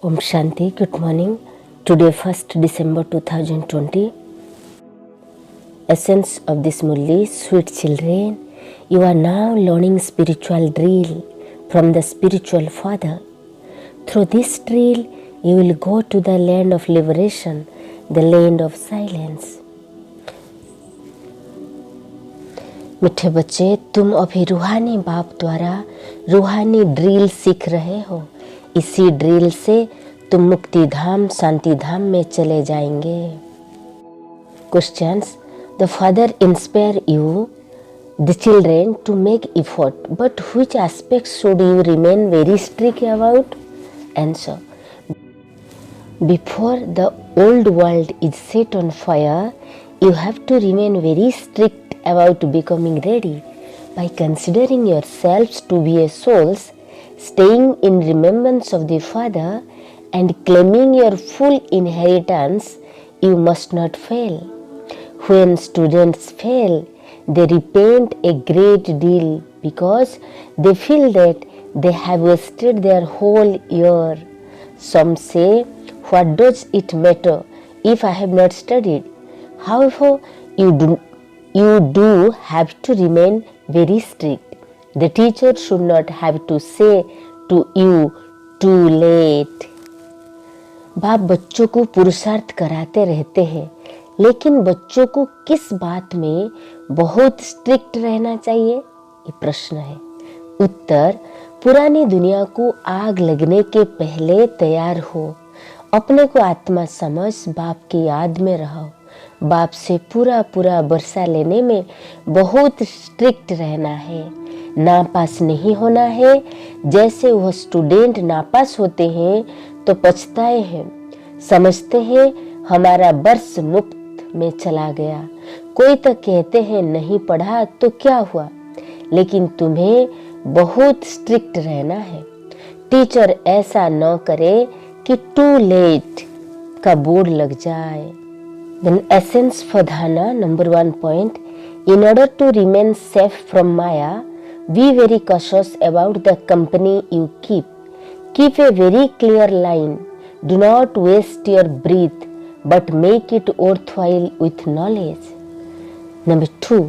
Om Shanti, good morning. Today 1st December 2020. Essence of this Murli, sweet children, you are now learning spiritual drill from the spiritual father. Through this drill, you will go to the land of liberation, the land of silence. मीठे बच्चे, तुम अभी रूहानी बाप द्वारा रूहानी drill सीख रहे हो। इसी ड्रिल से तुम मुक्ति धाम शांति धाम में चले जाएंगे। Questions, the father inspire you the children to make effort, but which aspects should you remain very strict about? Answer, before the old world is set on fire, you have to remain very strict about becoming ready by considering yourselves to be a souls, staying in remembrance of the Father and claiming your full inheritance. You must not fail. When students fail, they repent a great deal because they feel that they have wasted their whole year. Some say, what does it matter if I have not studied? However, you do have to remain very strict. The teacher should not have to say to you, too late. बाप बच्चों को पुरुषार्थ कराते रहते हैं, लेकिन बच्चों को किस बात में बहुत स्ट्रिक्ट रहना चाहिए, ये प्रश्न है। उत्तर, पुरानी दुनिया को आग लगने के पहले तैयार हो। अपने को आत्मा समझ बाप की याद में रहो। बाप से पूरा बरसा लेने में बहुत स्ट्रिक्ट रहना है। नापास नहीं होना है। जैसे वह स्टूडेंट नापास होते हैं तो पछताए हैं, समझते हैं हमारा वर्ष मुफ्त में चला गया। कोई तो कहते हैं नहीं पढ़ा तो क्या हुआ, लेकिन तुम्हें बहुत स्ट्रिक्ट रहना है। टीचर ऐसा न करे कि टू लेट का बोर्ड लग जाए। Then essence for dhyana, number 1 point. In order to remain safe from Maya, be very cautious about the company you keep. Keep a very clear line. Do not waste your breath, but make it worthwhile with knowledge. Number 2.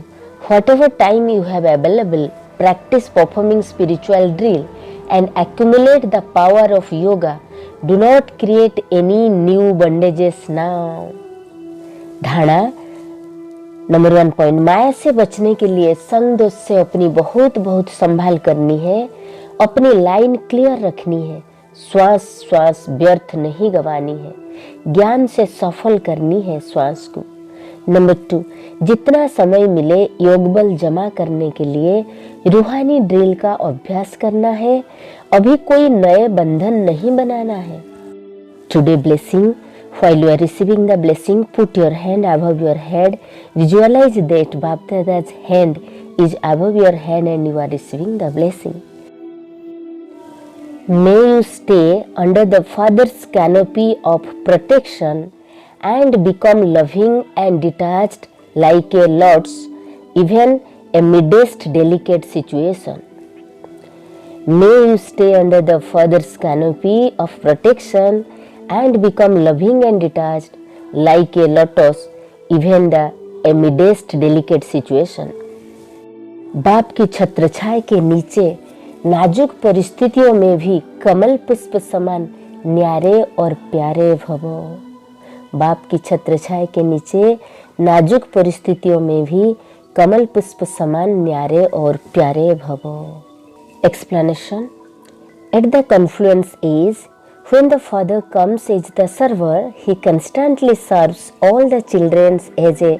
Whatever time you have available, practice performing spiritual drill and accumulate the power of yoga. Do not create any new bondages now. धारणा number 1 point, माया से बचने के लिए संग दोष से अपनी बहुत संभाल करनी है। अपनी लाइन क्लियर रखनी है। श्वास व्यर्थ नहीं गवानी है। ज्ञान से सफल करनी है श्वास को। नंबर 2, जितना समय मिले योग बल जमा करने के लिए रूहानी ड्रिल का अभ्यास करना है। अभी कोई नए बंधन नहीं बनाना है। Today blessing, while you are receiving the blessing, put your hand above your head. Visualize that Bap Dada's hand is above your head and you are receiving the blessing. May you stay under the Father's canopy of protection and become loving and detached like a lot's, even amidst delicate situation. May you stay under the Father's canopy of protection and become loving and detached like a lotus, even the amidst delicate situation. बाप की छत्रछाया के नीचे नाजुक परिस्थितियों में भी कमल पुष्प समान न्यारे और प्यारे भवो। बाप की छत्रछाया के नीचे नाजुक परिस्थितियों में भी कमल पुष्प समान न्यारे और प्यारे भवो। Explanation. At the confluence is when the Father comes as the server, he constantly serves all the children as a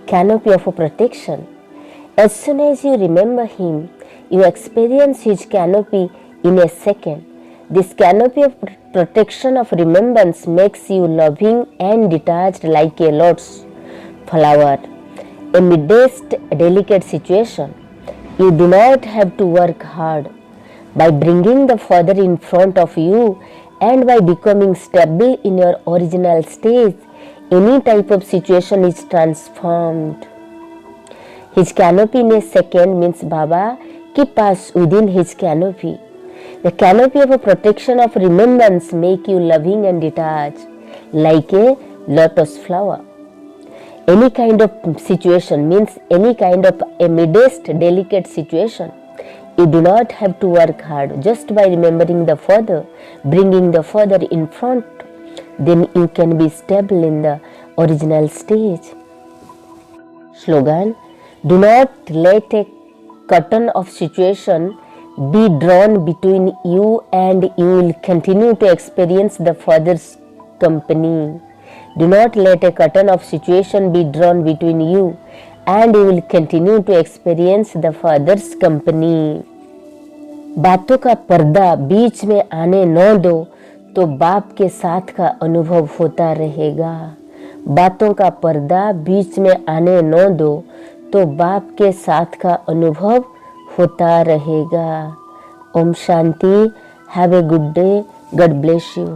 canopy of protection. As soon as you remember him, you experience his canopy in a second. This canopy of protection of remembrance makes you loving and detached like a lotus flower. Amidst delicate situation, you do not have to work hard. By bringing the Father in front of you, and by becoming stable in your original state, any type of situation is transformed. His canopy in a second means Baba keep us within his canopy. The canopy of a protection of remembrance make you loving and detached, like a lotus flower. Any kind of situation means any kind of a modest, delicate situation. You do not have to work hard. Just by remembering the Father, bringing the Father in front, then you can be stable in the original stage. Slogan: do not let a curtain of situation be drawn between you and you will continue to experience the Father's company. Do not let a curtain of situation be drawn between you and you will continue to experience the Father's company. बातों का पर्दा बीच में आने न दो तो बाप के साथ का अनुभव होता रहेगा। बातों का पर्दा बीच में आने न दो तो बाप के साथ का अनुभव होता रहेगा। ओम शांति। Have a good day. God bless you.